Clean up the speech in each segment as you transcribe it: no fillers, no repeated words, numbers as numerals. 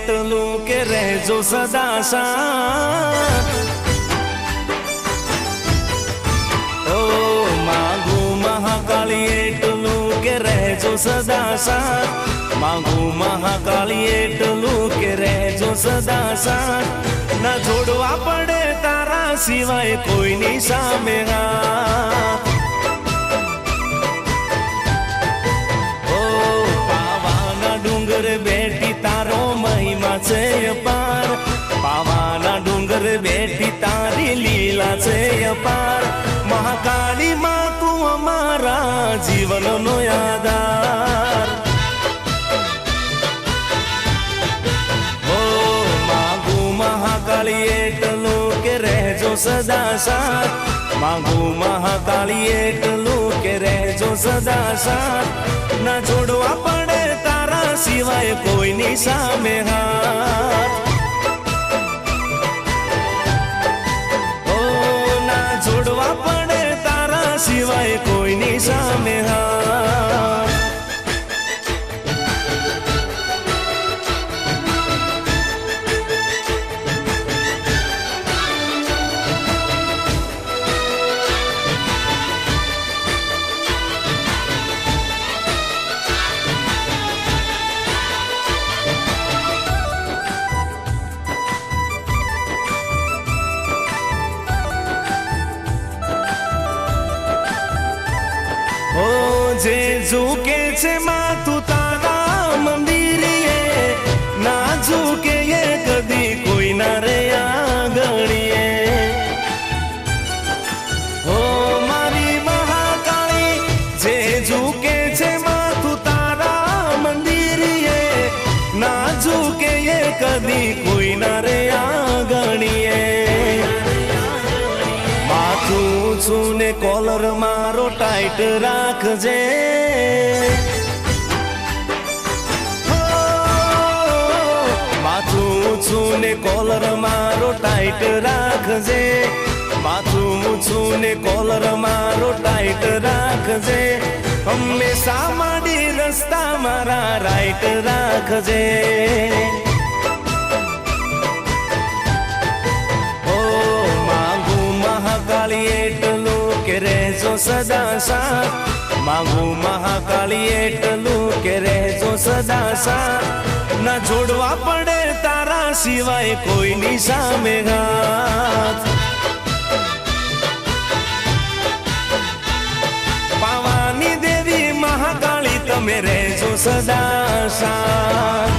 એટલું કે રહેજો સદા સાથ. ઓ માંગુ મહાકાળી એટલું કે રહેજો સદા સાથ. માંગુ મહાકાળી એટલું કે રહેજો સદા સાથ. ના જોડવા પડે તારા સિવાય કોઈની સામે હાથ. ઓ પાવાના ડુંગર બેઠી તારો મહિમા છે અપાર. પાવાના ડુંગર બેઠી તારી લીલા છે અપાર. મહાકાળી માં તું અમારા જીવનનો આધાર. મહાકાળી એટલું કે રહેજો સદા સાથ. માંગુ મહાકાળી એટલું કે રહેજો સદા સાથ. ના જોડવા પડે તારા સિવાય કોઈની સામે હાથ. ઓ ના જોડવા પડે તારા સિવાય કોઈની સામે હાથ. જે ઝૂકે છે માથું તારા મંદિરીએ, ના ઝૂકે એ કદી કોઈ ના રે આંગણીએ. ઓ મારી મહાકાળી જે ઝૂકે છે માથું તારા મંદિરીએ, ના ઝૂકે એ કદી કોઈ ના રે આંગણીએ. માથું છું ને કોલર મારો ટાઈટ રાખજે. માથું છું ને કોલર મારો ટાઈટ રાખજે. માથું છું ને કોલર મારો ટાઈટ રાખજે. હંમેશા માડી રસ્તા મારા રાઈટ રાખજે. મહાકાળી એટલું કે રહેજો સદા સાથ. માંગુ મહાકાળી એટલું કે રહેજો સદા સાથ. ના જોડવા પડે તારા સિવાય કોઈની સામે હાથ. પાવાની દેવી મહાકાળી તમે રહેજો સદા સાથ.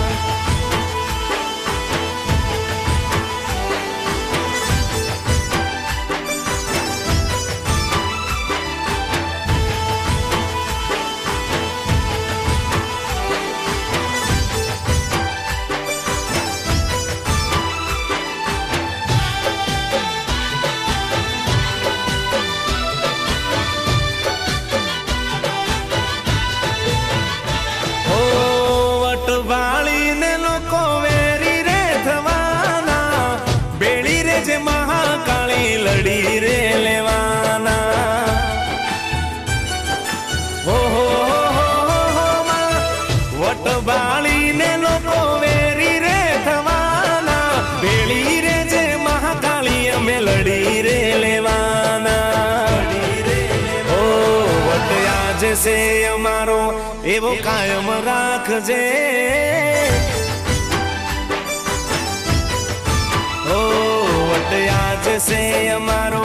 વાળીને લોકો વેરી રે થવાના, બેડી રે જે મહાકાળી લડી રે લેવાના. હો વટ વાળીને લોકો વેરી રે થવાના, બેડી રે જે મહાકાળી અમે લડી રે લેવાના. ઓ વટ આજે છે અમારો એવો કાયમ રાખજે. ઓ વટ આજ છે અમારો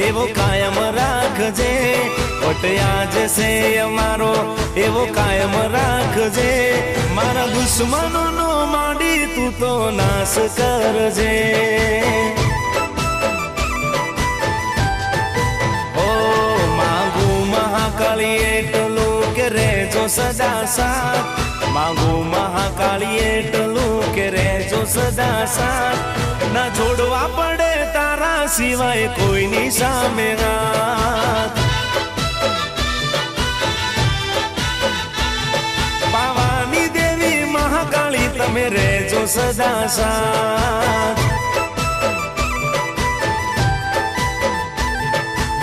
એવો કાયમ રાખજે. વટ આજ છે અમારો એવો કાયમ રાખજે. મારા દુશ્મનોનો માંડી તું તો નાશ કરજે. ઓ માંગુ મહાકાળી એટલું કે રહેજો સદા સાથ. માંગુ મહાકાળી એટલું કે રહેજો સદા સાથ. ના જોડવા પડે તારા સિવાય કોઈની સામે હાથ. પાવાની દેવી મહાકાળી તમે રહેજો સદા સાથ.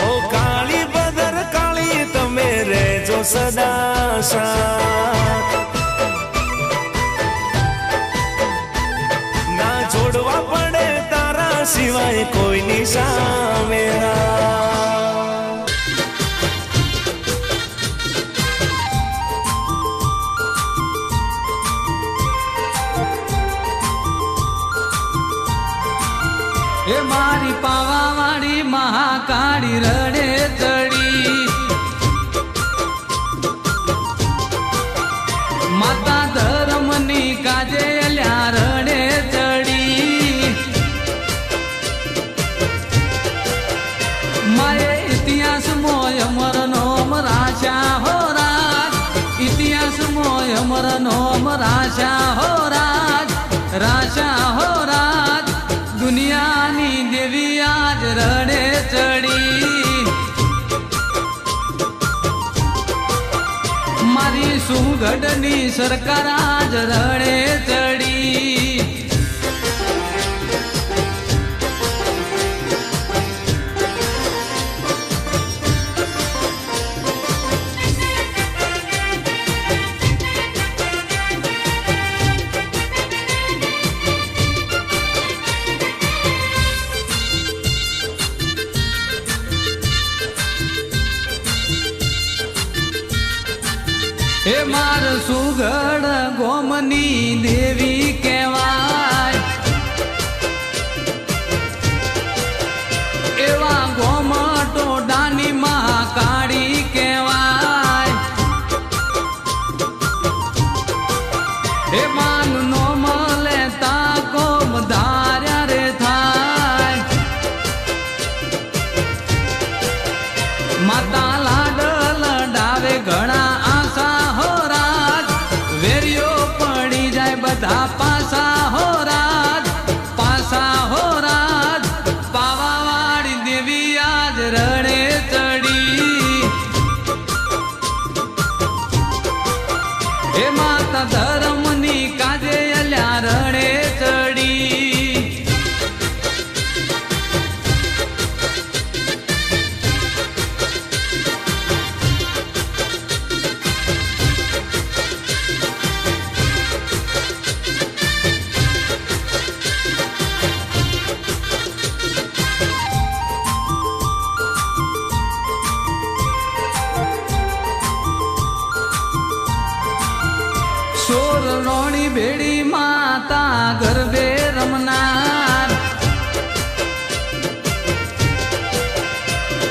ઓ કાળી બદર કાળી તમે રહેજો સદા સાથ. સિવાય કોઈની સામે ના. એ મારી પાવાવાળી મહાકાળી રડે ચડી, માતા ધર્મની કાજે અલ્યા રડે ચડી. મારે ઇતિહાસ મોય અમર નોમ રાશા હો રાજ, ઇતિહાસ મોય અમર નોમ રાશા હો રાજ, રાશા હો રાજ. દુનિયાની દેવી આજ રડે ચડી, મારી સુગઢની સરકાર આજ રડે ચડી. હે માર સુગઢ ગોમની દેવી કહેવાય, એવા ગોમટો ડાની મહાકાળી કહેવાય. હે માન નો મળે તા કોમ ધાર્યા રે થાય, માતા લાડ લડાવે ઘણા બધા પાસા હો રાજ, પાસા હો રાજ. પાવાવાળી દેવી આજ રડે ચડી, હે માતા ધર્મની કાજે અલ્યા રડે ચડી. સોર રોણી ભેડી માતા ગરબે રમનાર,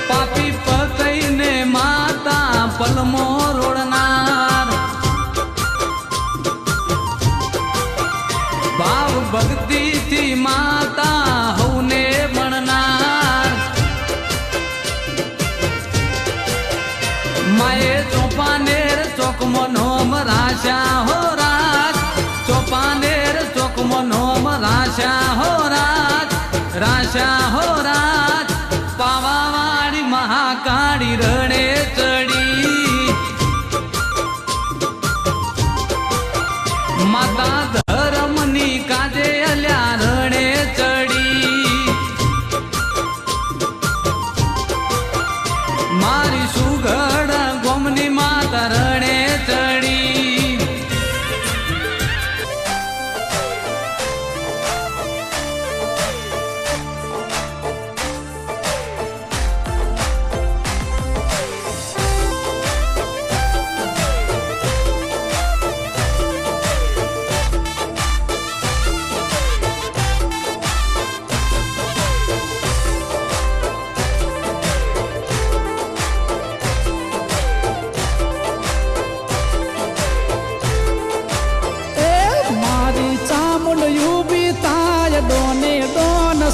પાપી પકઈને માતા પલમો રોડનાર, ભાવ ભક્તિથી માતા હવને બણનાર. માએ ચોપાનેર ચોકમો નોમ રાશા હો રાજ, ચોપાનેર ચોકમો નોમ રાશા હો રાજ, રાશા હો રાજ. પાવાવાળી મહાકાળી રડે ચડી, માતા ધર્મની કાજે અલ્યા રડે ચડી. મારી સુગઢ ગોમની માતા રડે ચડી.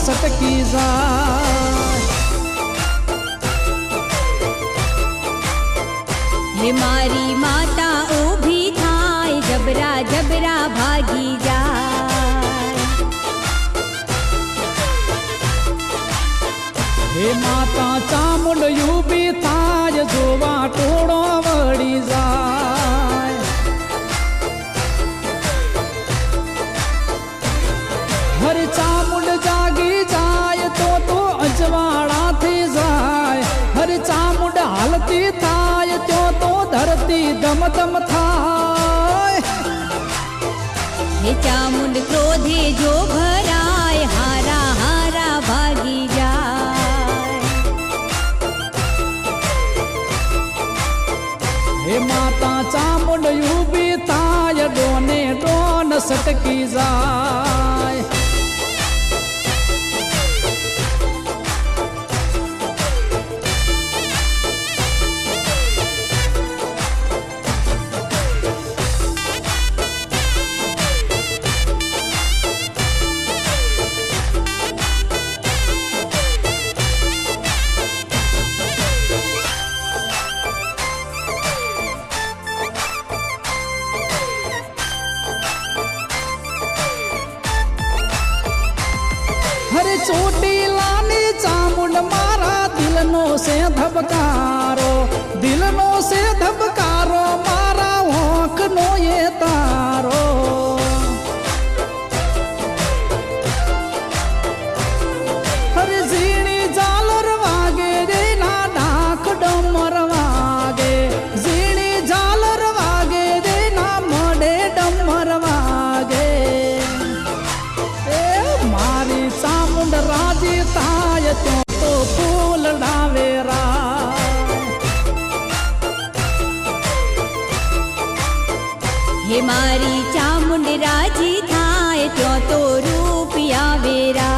સટકી જાય, હે મારી માતા ઊભી થાય, જબરા જબરા ભાગી જાય. હે માતા ચામુંડ ઊભી થાય, જોવા ટોળો વળી જાય. હરે ચામુંડ જાગી જાય તો અજવાળા થઈ જાય, હરે ચામુંડ હાલતી થાય તો ધરતી ધમ ધમ થાય. હે ચામુંડ ક્રોધે જો ભરાય, હારા હારા ભાઈ हरे ચોટીલાની ચામુંડ મારા દિલનો છે ધબકારો, દિલનો છે ધબકારો, મારા હોંકનો એ તારો. હરે ઝીણી ઝાલર વાગે રે ના ડાક ડમર વાગે, ઝીણી ઝાલર વાગે રે ના મોઢે ડમર વાગે. મારી ચામુંડ રાજી થાય તો ફૂલ ડાવેરા. હે મારી ચામુંડ રાજી થાય ત્યાં તો રૂપિયા વેરા.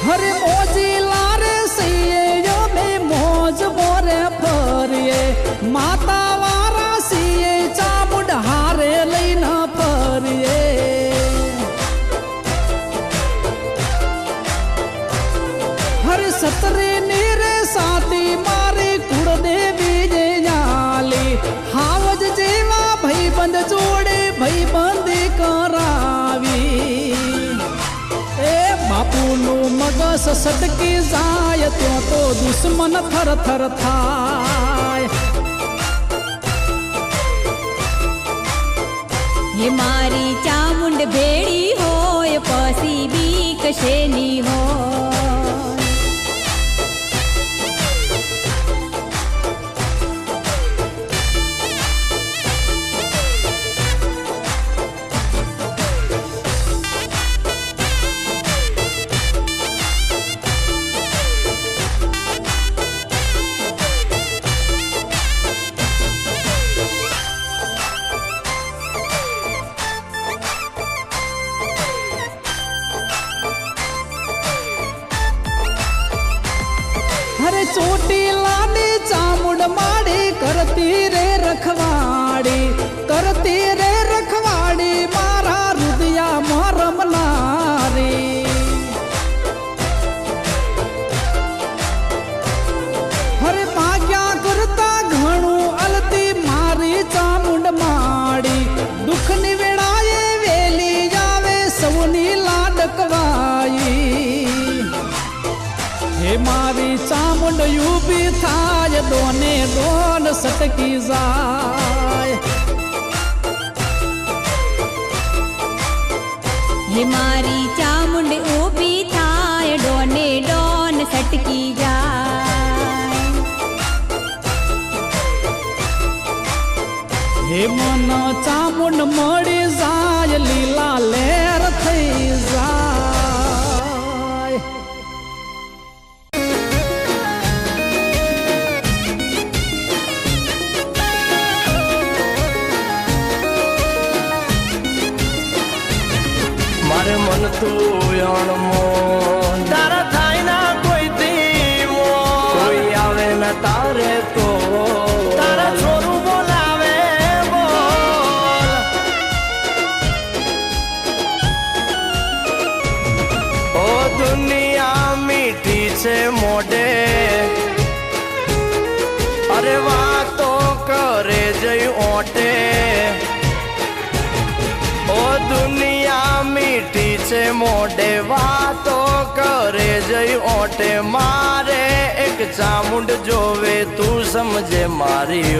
હરે મોજી લારે સીએ અમે મોજ મોરે ફરીએ, માતા વારા સીએ ચામુંડ હારે લઈને ફરીએ. હરે સતરી નીરે સાતી મારી કુળદેવી જે યાલી, હાવજ જેવા ભાઈબંધ જોડે ભાઈબંધી કરાવી. બાપુનું મગસ સટકી જાય ત્યાં તો દુશ્મન થર થર થાય. હે મારી ચામુંડ ભેડી હોય પછી બીક શેની હોય. હરે ચોટીલાની ચામુંડ માડી કરતી રે રખવાડી, કરતી રે રખવાડી, મારા હૃદયા રમનારી. હરે ભાગ્યા કરતા ઘણું અલતી મારી ચામુંડ માડી, દુઃખની વેળાએ વેલી આવે સૌની લાડકવાઈ. હે મારી ચામુંડ ઊભી થાય દોને દોન સટકી જાય. હે મારી ચામુંડ ઊભી થાય ડોને ડોન સટકી જાય. હે મન ચામુંડ મળી જાય લીલા લહેર થઈ જાય. મારે મન તું અણમોલ, તારા થાય ના કોઈ ધીમો, કોઈ આવે ના તારે તો તારા છોરું બોલાવે બોલ. ઓ દુનિયા મીઠી છે મોઢે, અરે વાતો કરે જઈ ઓટે. ઓ દુનિયા મીઠી છે મોઢે, વાતો કરે જઈ ઓટે. મારે એક ચામુંડ જોવે તું સમજે મારી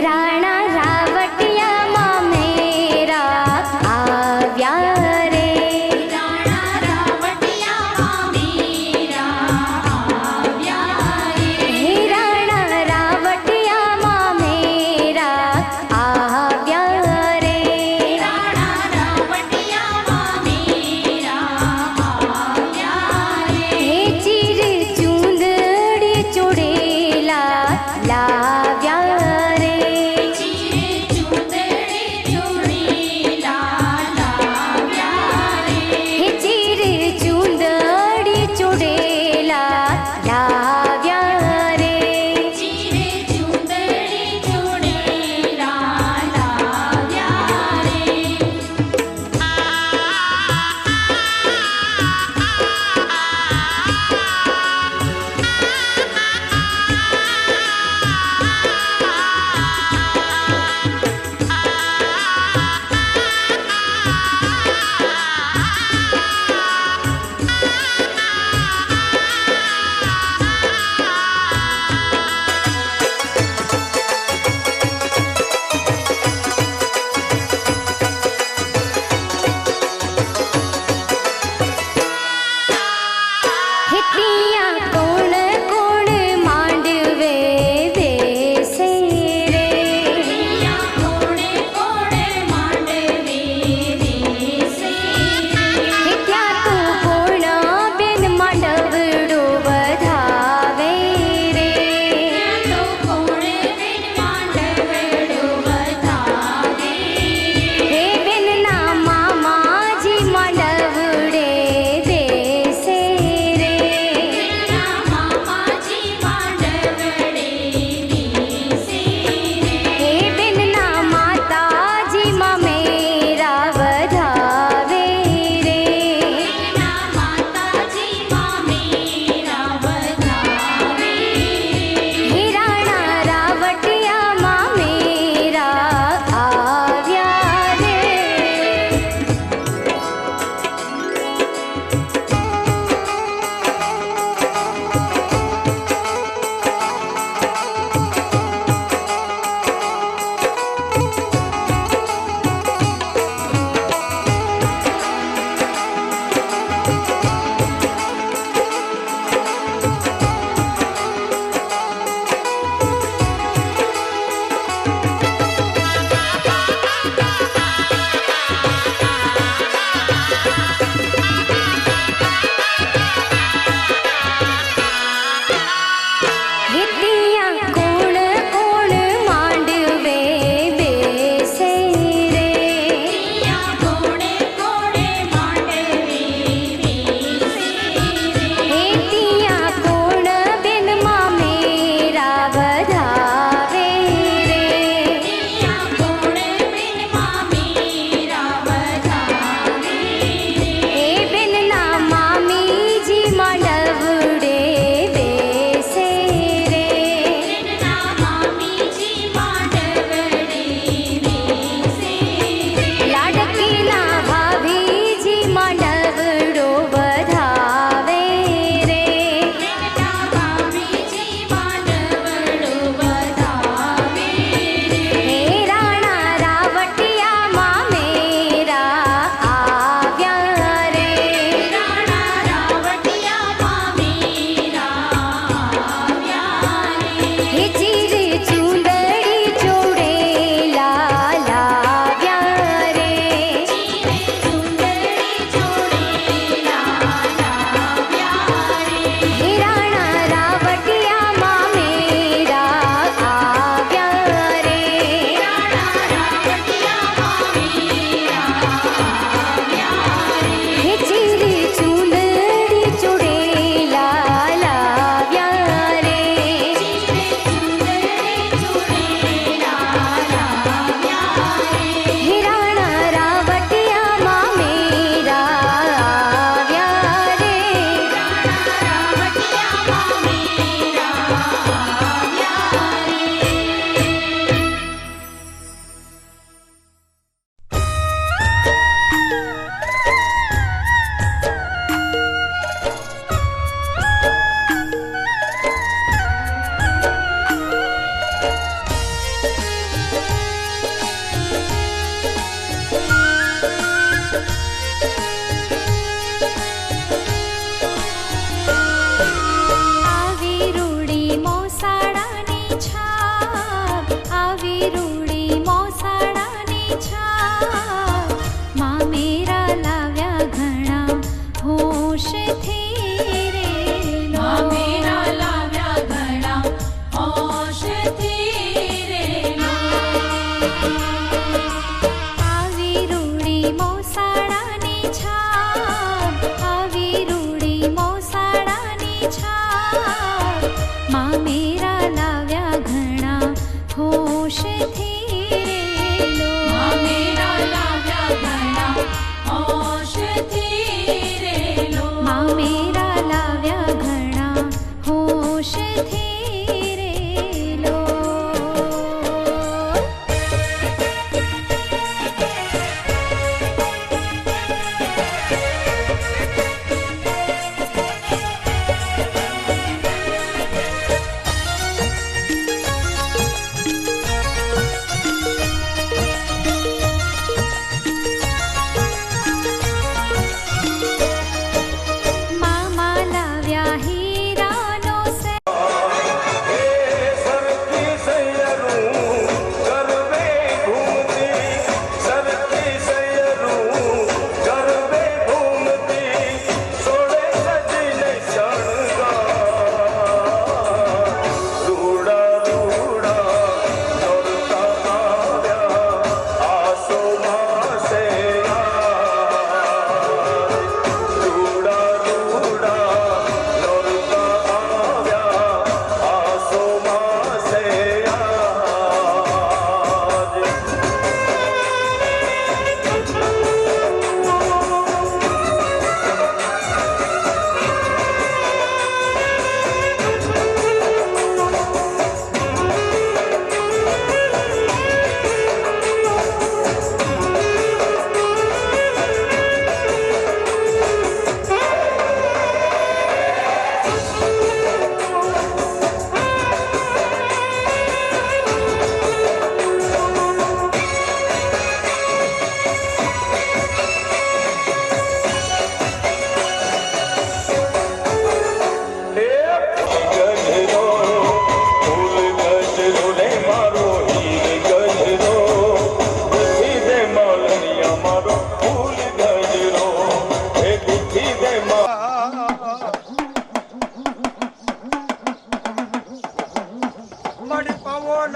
રાણા રાવટિયામાં મેરા આવ્યા રે રાણા રાવટિયામાં મેરા આવ્યા રે હે રાણા રાવટિયામાં મેરા આવ્યા રે રાણા રાવટિયામાં મેરા આવ્યા રે હે ચીર ચૂંદડી ચોડેલા લાવ્યા રે ચીર ચૂંદડી ચોડેલા લાવ્યા રે હે ચીર ચૂંદડી ચોડેલા લાવ્યા રે ચીર ચૂંદડી ચોડેલા લાવ્યા રે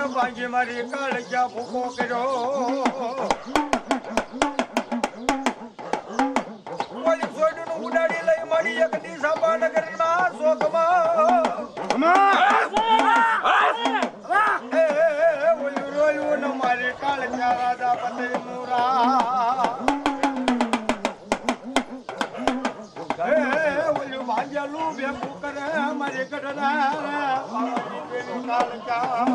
ભાંગી મારી કાળજા ભૂકો કર્યો ઓલી સોયનું ઉડાડી લઈ મળી એક દિશા બાનગરના શોકમાં ઓલું રોયું ને મારી કાળજા રાજા પતે મુરા ઓલું ભાંગ્યાલું ભેગું કરે મારી ગઢડા કાળજા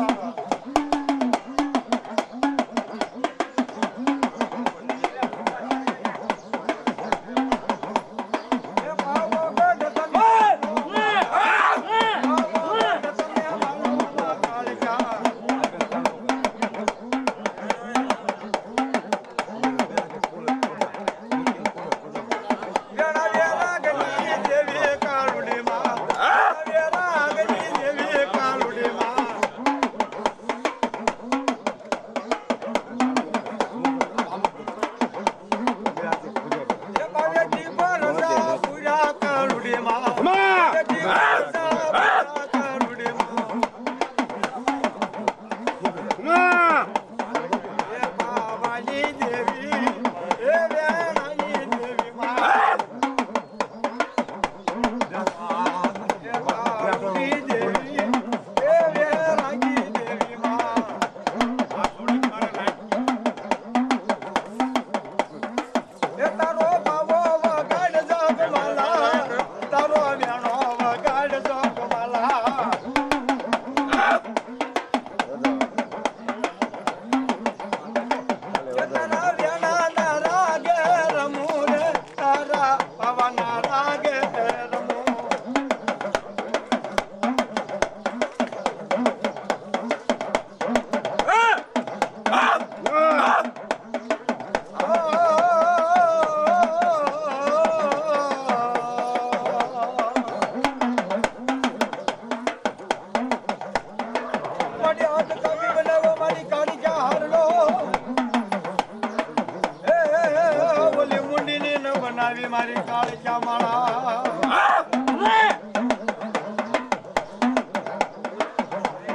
મારી કાળજા માળા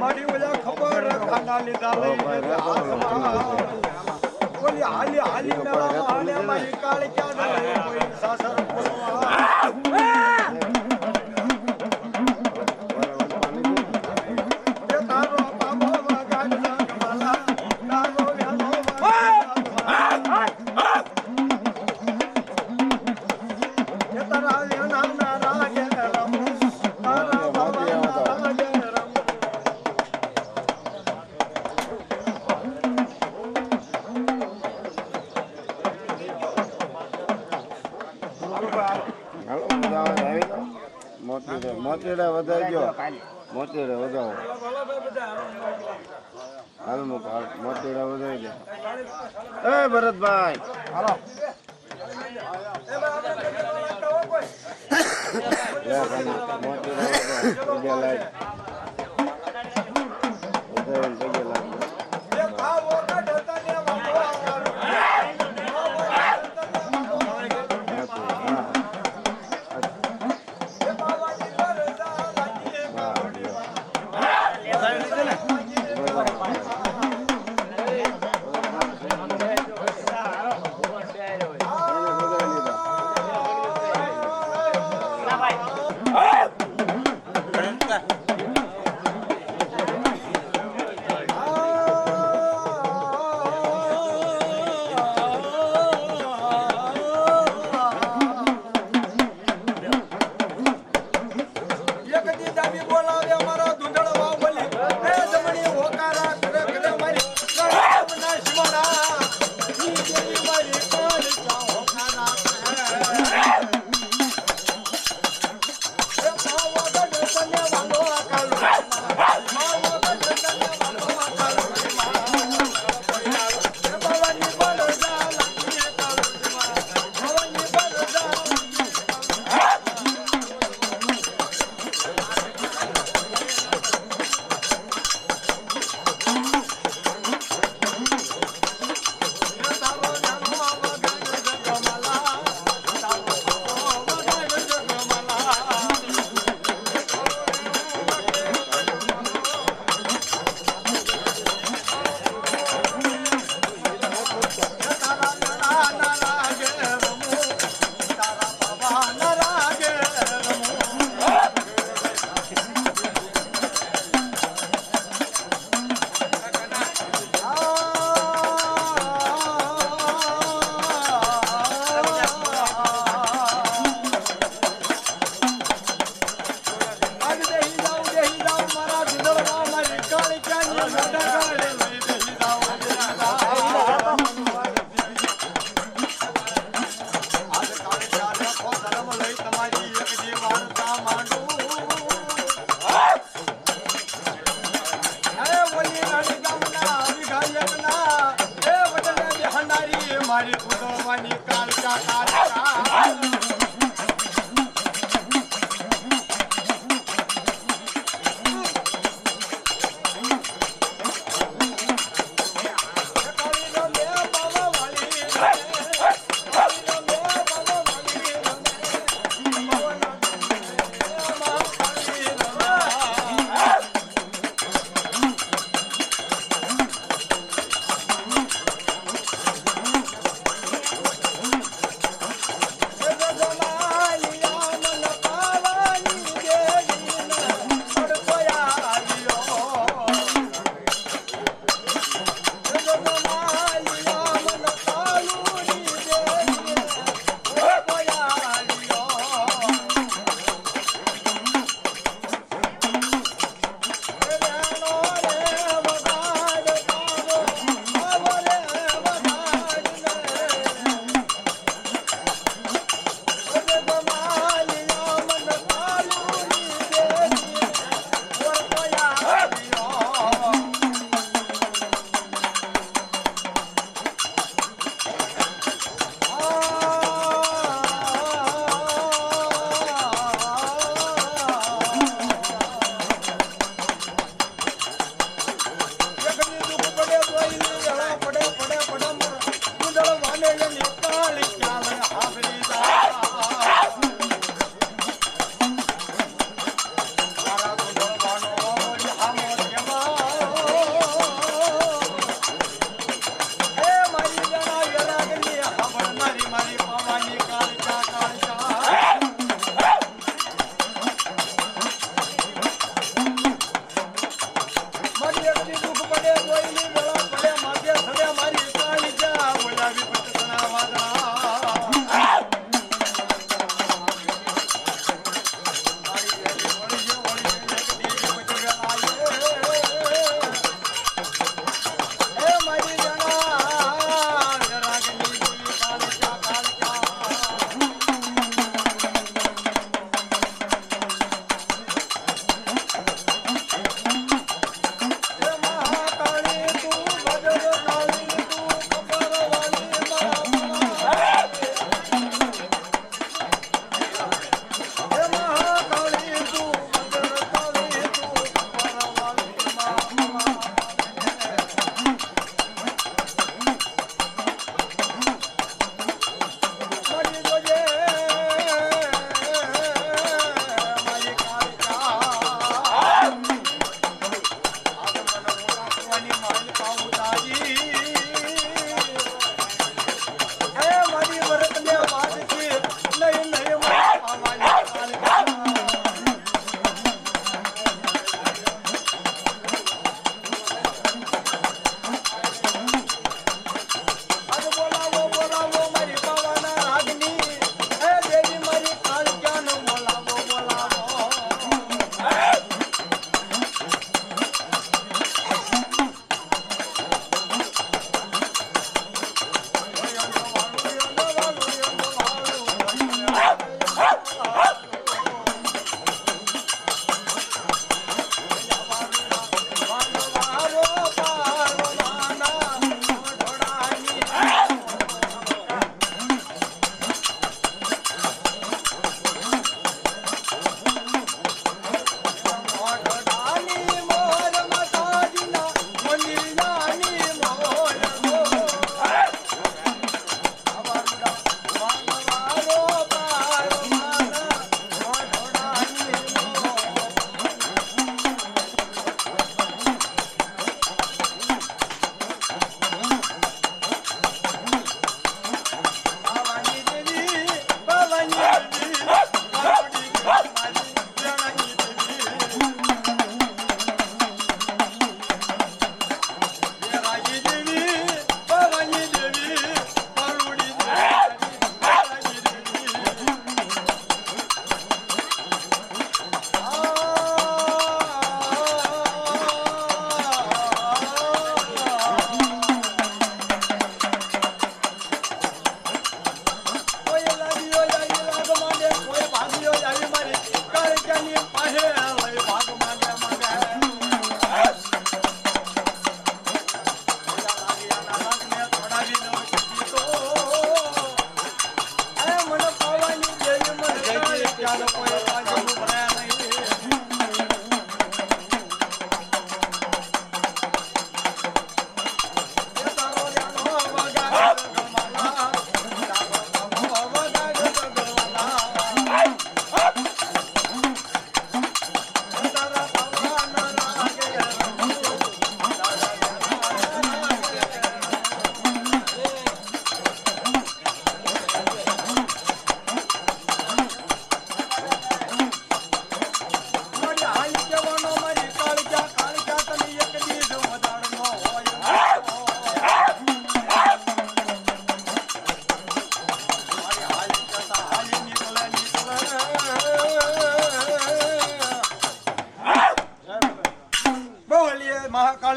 મારી ઓલા ખબર ખાના લીધા લઈ ઓલી હાલી હાલી મેળા મારી કાળજા કોઈ સાસર મોતીડા વધારજો મોતીડા વધારો હાલ મોતીડા વધારી દે એ ભરતભાઈ હાલો મોતીડા લાઈટ મારી કુદવાની કાળકા કાળકા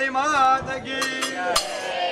માત કી